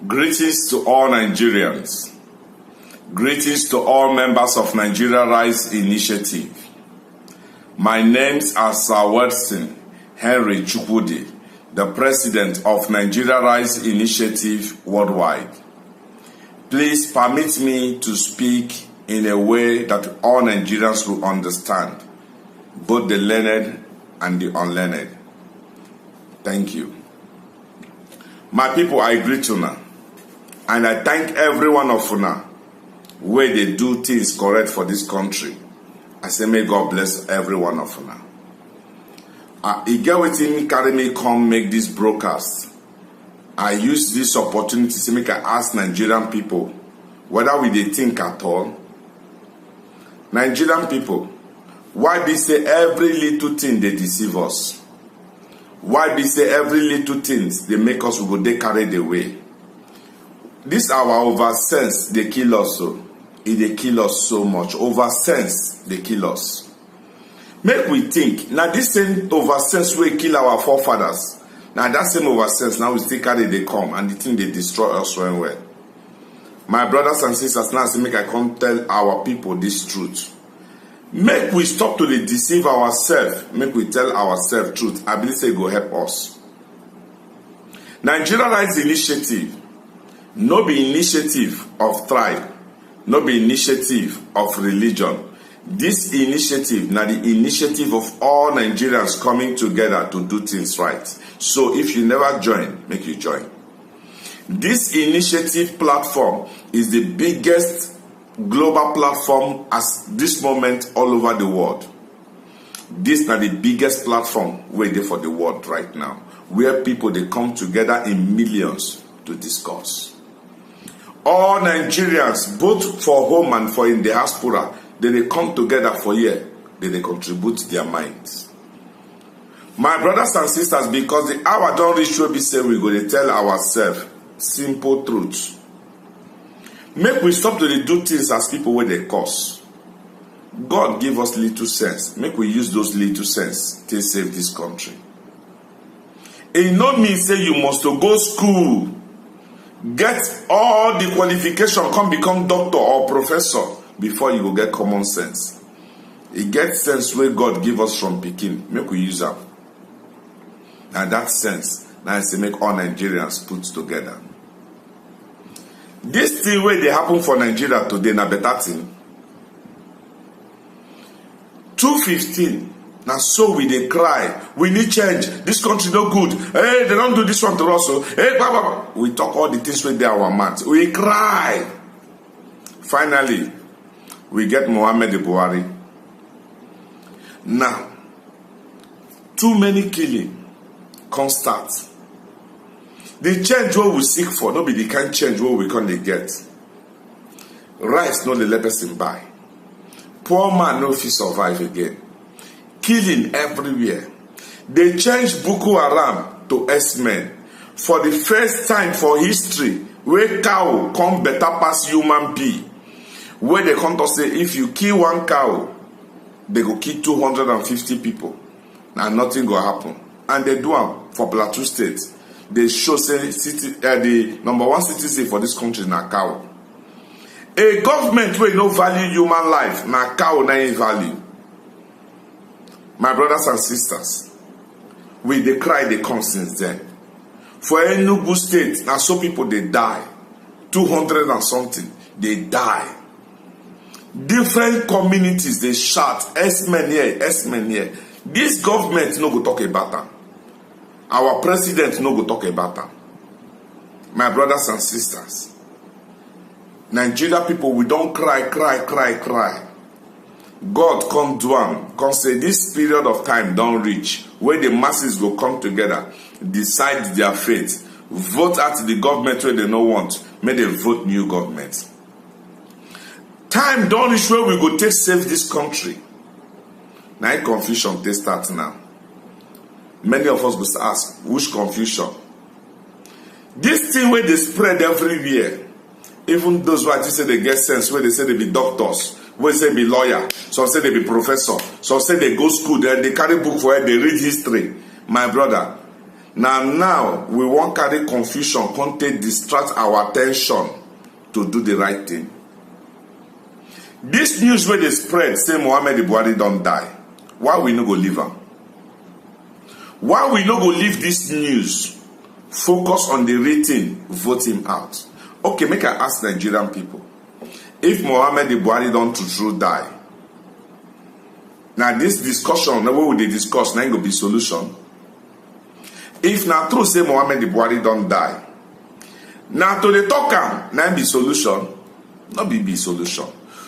Greetings to all Nigerians. Greetings to all members of Nigeria Rise Initiative. My names are Sir Watson Henry Chukwudi, the President of Nigeria Rise Initiative Worldwide. Please permit me to speak in a way that all Nigerians will understand, both the learned and the unlearned. Thank you. My people, I greet you now. And I thank every one of you now where they do things correct for this country. I say, may God bless every one of you now. He get with him, carry me, come make this broadcast. I use this opportunity to make I ask Nigerian people whether we they think at all. Nigerian people, why be say every little thing they deceive us? Why be say every little things they make us go they carried away? This our over sense they kill us so. They kill us so much. Over sense they kill us. Make we think. Now this same over sense we kill our forefathers. Now that same over sense now we still carry they come and the thing they destroy us well. My brothers and sisters, now say make I come tell our people this truth. Make we stop to deceive ourselves. Make we tell ourselves truth. I believe say go help us. Nigeria Rise Initiative. No be initiative of tribe, no be initiative of religion. This initiative now the initiative of all Nigerians coming together to do things right. So if you never join, make you join. This initiative platform is the biggest global platform at this moment all over the world. This is the biggest platform waiting for the world right now, where people they come together in millions to discuss. All Nigerians, both for home and for in the diaspora, they come together for here, they contribute their minds. My brothers and sisters, because the hour don't reach where we say we're going to tell ourselves simple truths. Make we stop to do things as people where they cause. God give us little sense. Make we use those little sense to save this country. It not mean say you must to go school, get all the qualification, come become doctor or professor before you go get common sense. It gets sense where God give us from Peking. Make we use them. And that sense, now is to make all Nigerians put together. This thing where they happen for Nigeria today, na better thing. 215. Now so we they cry. We need change. This country no good. Hey, they don't do this one to us. So, hey, blah, blah, blah. We talk all the things with our mouths. We cry. Finally, we get Muhammad Buhari. Now, too many killing can't start. The change what we seek for, no be the kind change what we can't get. Rice no the let person buy. Poor man no fit survive again. Killing everywhere. They changed Boko Haram to S-men. For the first time for history, where cow come better pass human being. Where they come to say, if you kill one cow, they go kill 250 people. And nothing go happen. And they do them for Plateau State. They show say the number one citizen for this country is na cow. A government where no value human life, na cow na in value. My brothers and sisters, we they cry they come since then. For Enugu State, now so people they die. 200 and something, they die. Different communities they shout, S-men here, S-men here. This government no go talk about them. Our president no go talk about them. My brothers and sisters, Nigeria people, we don't cry. God come do am, come say this period of time don't reach, where the masses go come together, decide their fate, vote at the government where they no want, may they vote new government. Time don't reach where we go take save this country. Now confusion they start now. Many of us must ask, which confusion? This thing where they spread everywhere, even those who say they get sense, where they say they be doctors, where they say be lawyer, some say they be professor, some say they go school, they carry book for it, they read history. My brother, Now we wan carry confusion come take distract our attention to do the right thing. This news wey dey spread say Muhammadu Buhari don die, why we no go leave am? Why we no go leave this news? Focus on the rating, vote him out. Okay, make I ask Nigerian people. If Muhammadu Buhari don true die, now this discussion, na what we dey discuss, na go be solution. If na true say Muhammadu Buhari don die, now to the talk am, na be solution, not be solution.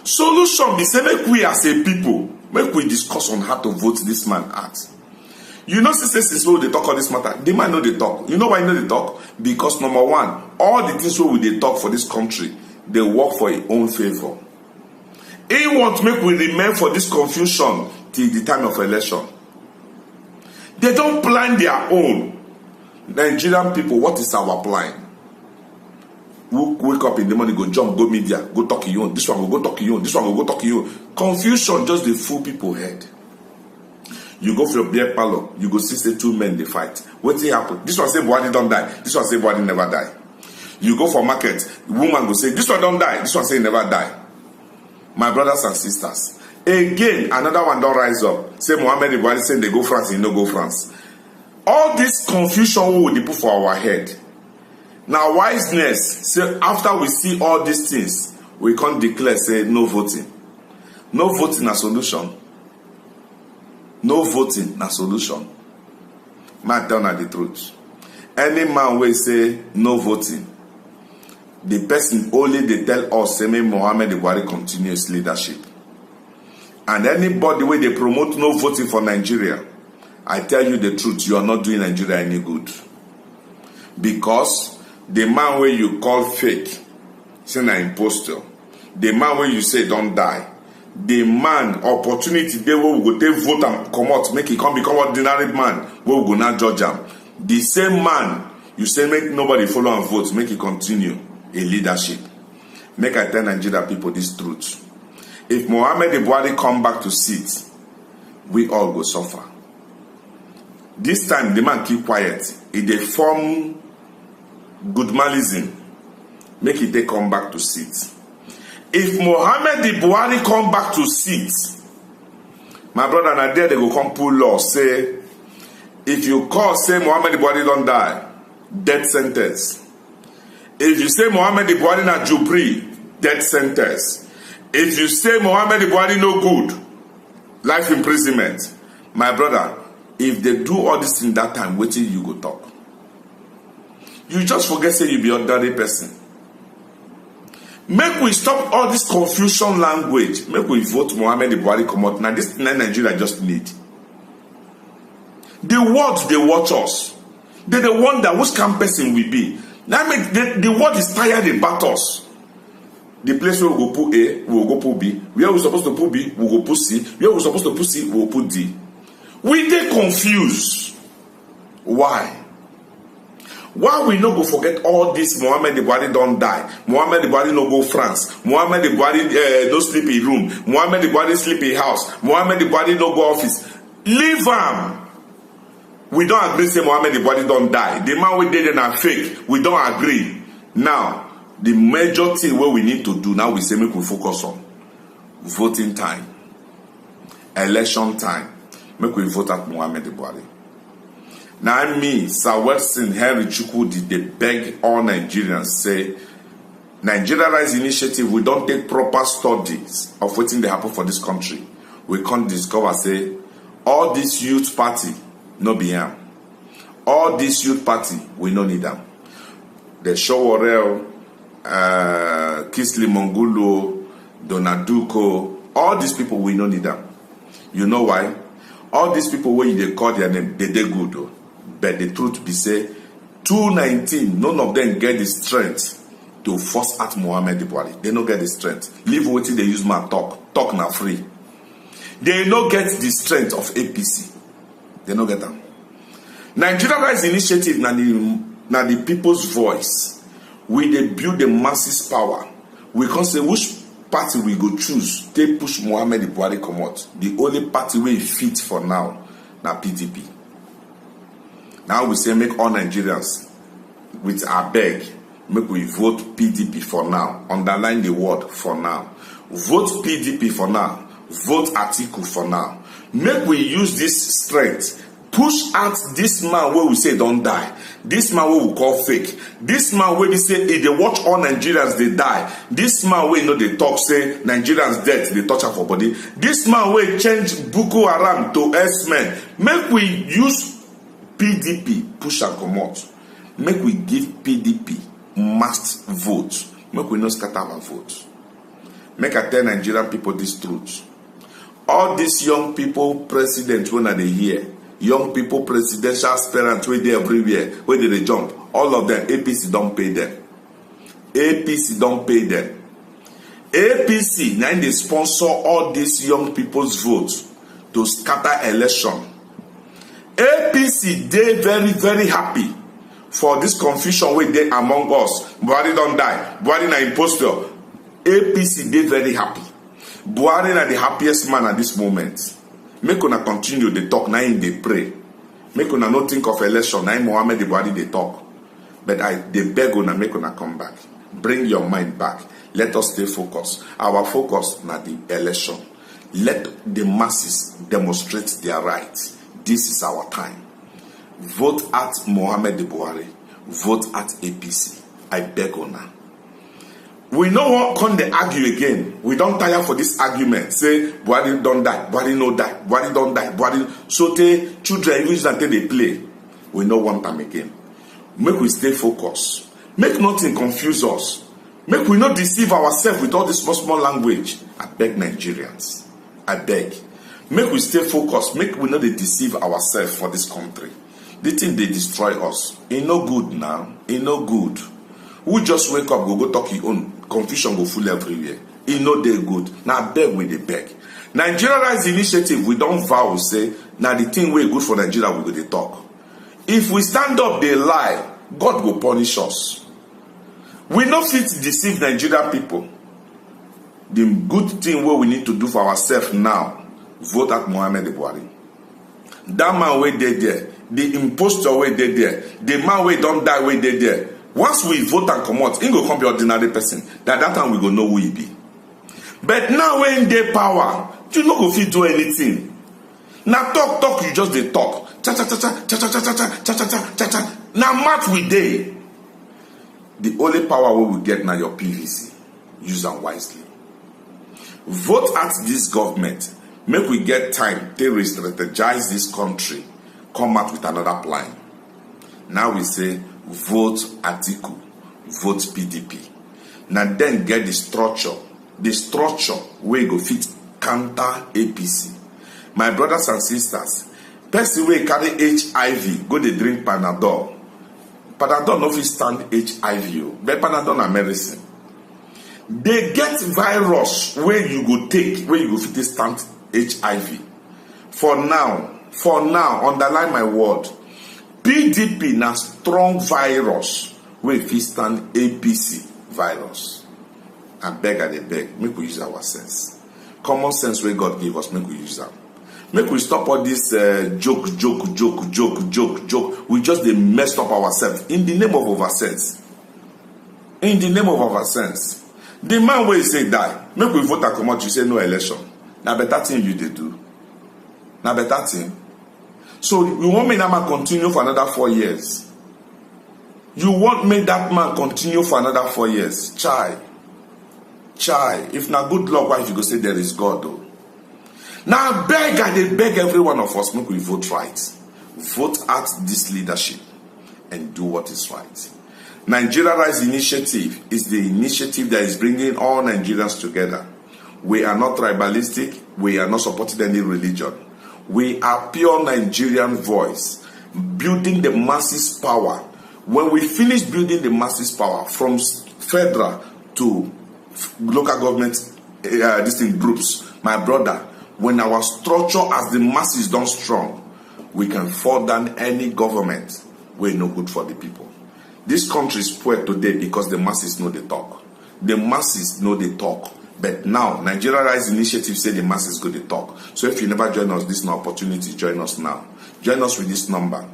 Solution be say make we as a people, make we discuss on how to vote this man out. You know, since we dey talk on this matter, the man know they talk. You know why know they talk? Because number one, all the things wey we dey talk for this country, they work for his own favor. He want make we remain for this confusion till the time of election. They don't plan their own. Nigerian people, what is our plan? Who wake up in the morning, go jump, go media, go talk to you. This one will go talk to you. This one will go talk to you. Confusion just the fool people head. You go for your beer parlor, you go see say two men they fight. What thing happen? This one say Buhari don't die. This one say Buhari never die. You go for market, woman go say this one don't die. This one say never die. My brothers and sisters, again another one don't rise up. Say Muhammadu Buhari say they go France, he no go France. All this confusion we put for our head. Now wiseness, say after we see all these things, we can't declare say no voting. No voting a solution. No voting na solution. Man tell na the truth. Any man will say no voting, the person only they tell us say make Muhammadu Buhari continuous leadership. And anybody where they promote no voting for Nigeria, I tell you the truth, you are not doing Nigeria any good. Because the man where you call fake, say na impostor. The man where you say don't die. The man opportunity they will go take vote and come out, make it come become ordinary man. We will go now judge him. The same man you say make nobody follow and vote, make it continue a leadership. Make I tell Nigeria people this truth. If Muhammadu Buhari come back to sit, we all go suffer. This time the man keep quiet. If they form goodmalism, make it they come back to sit. If Muhammadu Buhari come back to sit, my brother na there they go come pull law say if you call say Muhammadu Buhari don't die, death sentence. If you say Muhammadu Buhari na jubri, death sentence. If you say Muhammadu Buhari no good, life imprisonment. My brother, if they do all this in that time, wait till you go talk. You just forget say you be ordinary person. Make we stop all this confusion language. Make we vote Muhammadu Buhari come out. Now this thing Nigeria just need. The world they watch us. They wonder which kind of person we be. Now the world is tired about us. The place where we go put A, we will go put B. Where we supposed to put B, we will go put C. Where we supposed to put C, we will put D. We dey confused. Why? Why we no go forget all this? Muhammadu Buhari don't die. Muhammadu Buhari no go France. Muhammadu Buhari no sleep in room. Muhammadu Buhari sleep in house. Muhammadu Buhari no go office. Leave am. We don't agree say Muhammadu Buhari don't die. The man we did na fake. We don't agree. Now, the major thing what we need to do now we say make we focus on voting time, election time. Make we vote at Muhammadu Buhari. Now me, Sir Weston Henry Chukwu did beg all Nigerians say, Nigeria Rise Initiative, we don't take proper studies of what they happen for this country. We can't discover say, all this youth party, no be am. All this youth party, we no need them. The Showorel, Kisley Mongulo, Donaduko, all these people, we no need them. You know why? All these people, when they call their name, they good though. But the truth be say, 219, none of them get the strength to force at Muhammadu Buhari. They don't get the strength. Leave what they use my talk. Talk now free. They don't get the strength of APC. They don't get them. Nigeria Rise Initiative na the people's voice. We they build the masses power. We can say which party we go choose. They push Muhammadu Buhari come out. The only party we fit for now na PDP. Now we say make all Nigerians with our beg, make we vote PDP for now. Underline the word for now. Vote PDP for now. Vote Atiku for now. Make we use this strength. Push out this man where we say don't die. This man where we call fake. This man where we say if they watch all Nigerians they die. This man where they talk say Nigerians dead they touch her for body. This man where change Boko Haram to S-men. Make we use PDP push and come out. Make we give PDP must vote. Make we not scatter our vote. Make I tell Nigerian people this truth. All these young people president when are they here? Young people presidential aspirants where they everywhere, where they jump. All of them, APC don't pay them. APC don't pay them. APC now they sponsor all these young people's votes to scatter election. APC they very very happy for this confusion where they among us. Buhari don't die. Buhari na impostor. APC they very happy. Buhari na the happiest man at this moment. Make una continue the talk, now in they pray. Make una not think of election, now Mohammed Buhari they talk. But they beg una, make una come back. Bring your mind back. Let us stay focused. Our focus na the election. Let the masses demonstrate their rights. This is our time. Vote at Mohammed Buhari. Vote at APC. I beg una. We know what can they argue again. We don't tire for this argument. Say Buhari don't die, Buhari no die, Buhari don't die, Buhari. So they children use until they play. We know one time again. Make we stay focused. Make nothing confuse us. Make we not deceive ourselves with all this small language. I beg Nigerians. I beg. Make we stay focused. Make we not deceive ourselves for this country. The thing they destroy us. It no good now. It no good. We just wake up, go talk your own. Confusion go full everywhere. It no dey good. Now beg we dey beg. Nigeria Rise Initiative, we don't vow say, now the thing wey good for Nigeria, we go dey talk. If we stand up, they lie, God will punish us. We no fit deceive Nigerian people. The good thing what we need to do for ourselves now, vote at Mohammed Buhari. That man wey dey there, the impostor wey dey there, the man wey don't die wey dey there. Once we vote and come out, he go come be ordinary person. That time we go know who he be. But now when they power, you no go fit do anything. Now talk, you just dey talk. Cha cha cha cha cha cha cha cha cha cha cha cha. Now match we dey. The only power we will get now your PVC. Use them wisely. Vote at this government. Make we get time to re-strategize this country. Come out with another plan. Now we say vote Atiku, vote PDP. Now then get the structure where go fit counter APC. My brothers and sisters, person wey carry HIV go dey drink Panadol. Panadol no fit stand HIV, but Panadol na medicine. They get virus where you go take, where you go fit stand HIV. For now, underline my word. PDP na strong virus wey fit stand APC virus. I beg, make we use our sense. Common sense wey God give us, make we use am. Make we stop all this joke. We just dey messed up ourselves in the name of oversense. In the name of oversense. The man wey say die, make we vote and come out, you say no election. Na better thing you dey do. Na better thing. So you want me that man continue for another 4 years? You want me that man continue for another 4 years? Chai. If na good luck, why if you go say there is God though? Now I beg every one of us, make we vote right. Vote at this leadership and do what is right. Nigeria Rise Initiative is the initiative that is bringing all Nigerians together. We are not tribalistic. We are not supporting any religion. We are pure Nigerian voice, building the masses' power. When we finish building the masses' power from federal to local government distinct groups, my brother, when our structure as the masses done strong, we can fall down any government wey no good for the people. This country is poor today because the masses know the talk. The masses know the talk. But now, Nigeria Rise Initiative say the masses go to talk. So if you never join us, this is an opportunity. Join us now. Join us with this number.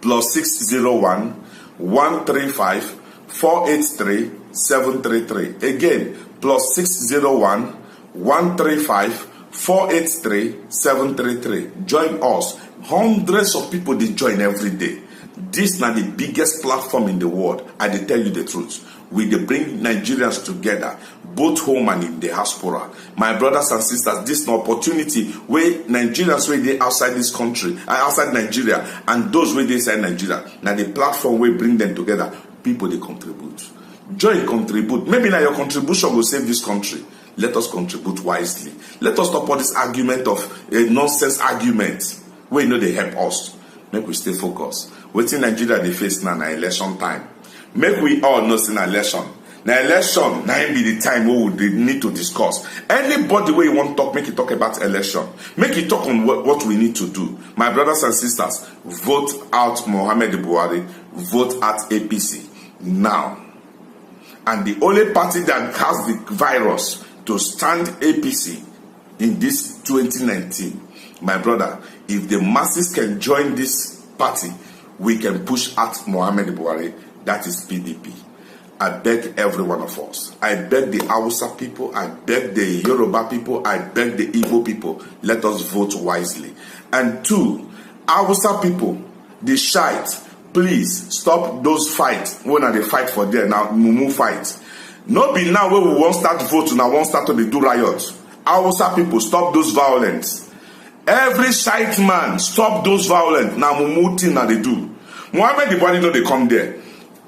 plus 601 135 483 733. Again, plus 601 135 483 733. Join us. Hundreds of people they join every day. This is not the biggest platform in the world. I dey tell you the truth. We dey bring Nigerians together, both home and in the diaspora. My brothers and sisters, this is an opportunity where Nigerians where they outside this country, outside Nigeria, and those where they inside Nigeria. Now the platform will bring them together. People they contribute. Join, contribute. Maybe now your contribution will save this country. Let us contribute wisely. Let us stop all this argument of nonsense argument where you know they help us. Make we stay focused. Wetin Nigeria they face now na election time. Make we all know say na election. Na election na be the time where we need to discuss. Anybody where you want to talk, make you talk about election. Make you talk on what we need to do. My brothers and sisters, vote out Muhammadu Buhari. Vote out APC now. And the only party that has the virus to stand APC in this 2019, my brother, if the masses can join this party, we can push out Muhammadu Buhari. That is PDP. I beg every one of us. I beg the Hausa people. I beg the Yoruba people. I beg the Igbo people. Let us vote wisely. And two, Hausa people, the Shite, please stop those fights. When are they fight for there now? Mumu fight. No be now where we won't start vote. Now won't start to do riot. Hausa people, stop those violence. Every Shite man, stop those violence. Now Mumu thing now they do. Muhammad Buhari know they come there.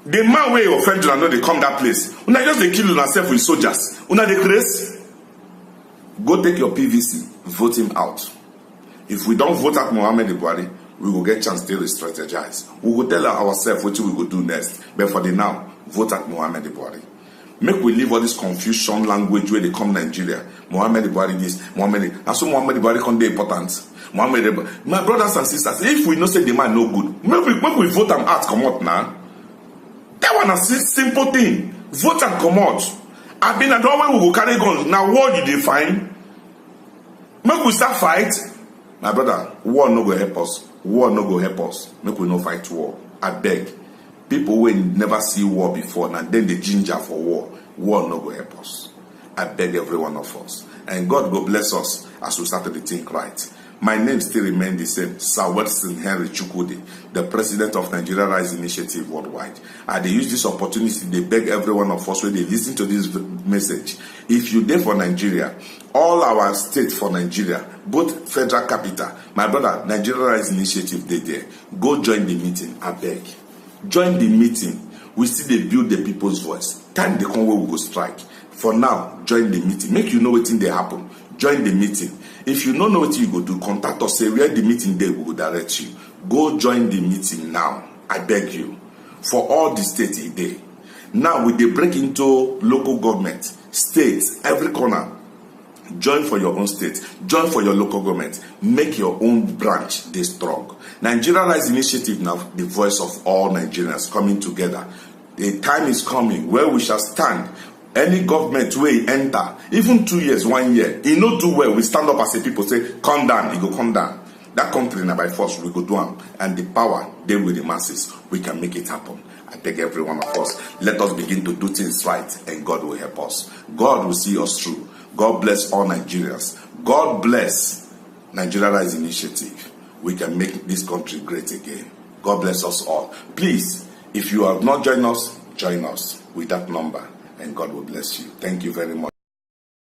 The man where you offend you know they come that place. Una just they kill yourself with soldiers. Una they craze. Go take your PVC, vote him out. If we don't vote out Muhammad Buhari, we will get chance to re-strategize. We will tell ourselves what we will do next. But for the now, vote out Muhammad Buhari. Make we leave all this confusion language where they come Nigeria. Muhammad Buhari this, Muhammad. And so Muhammad Buhari come dey important. Muhammad, my brothers and sisters, if we know say the man no good, make we vote and out come out now. That one is a simple thing. Vote and come out. I been at all when we go carry guns. Now what you define? Make we start fight. My brother, war no go help us. War no go help us. Make we no fight war. I beg. People who never see war before, and then they ginger for war. War no go help us. I beg every one of us. And God go bless us as we start to think right. My name still remains the same, Sir Watson Henry Chukwudi, the president of Nigeria Rise Initiative Worldwide. And they use this opportunity, they beg every one of us when they listen to this message. If you're there for Nigeria, all our states for Nigeria, both federal capital, my brother, Nigeria Rise Initiative, they there. Go join the meeting, I beg. Join the meeting. We still they build the people's voice. Time they come where we go strike. For now, join the meeting. Make you know what thing they happen. Join the meeting. If you don't know what you go do, contact us. Say where the meeting day we will direct you. Go join the meeting now. I beg you. For all the states in there. Now we they break into local government, states, every corner. Join for your own state. Join for your local government. Make your own branch they strong. Nigeria Rise Initiative now the voice of all Nigerians coming together. The time is coming where we shall stand. Any government way enter, even 2 years, 1 year, he no do well. We stand up as a people say, come down, he go come down. That country now by force we go do them, and the power they with the masses. We can make it happen. I beg every one of us. Let us begin to do things right, and God will help us. God will see us through. God bless all Nigerians. God bless Nigeria Rise Initiative. We can make this country great again. God bless us all. Please, if you have not joined us, join us with that number. And God will bless you. Thank you very much.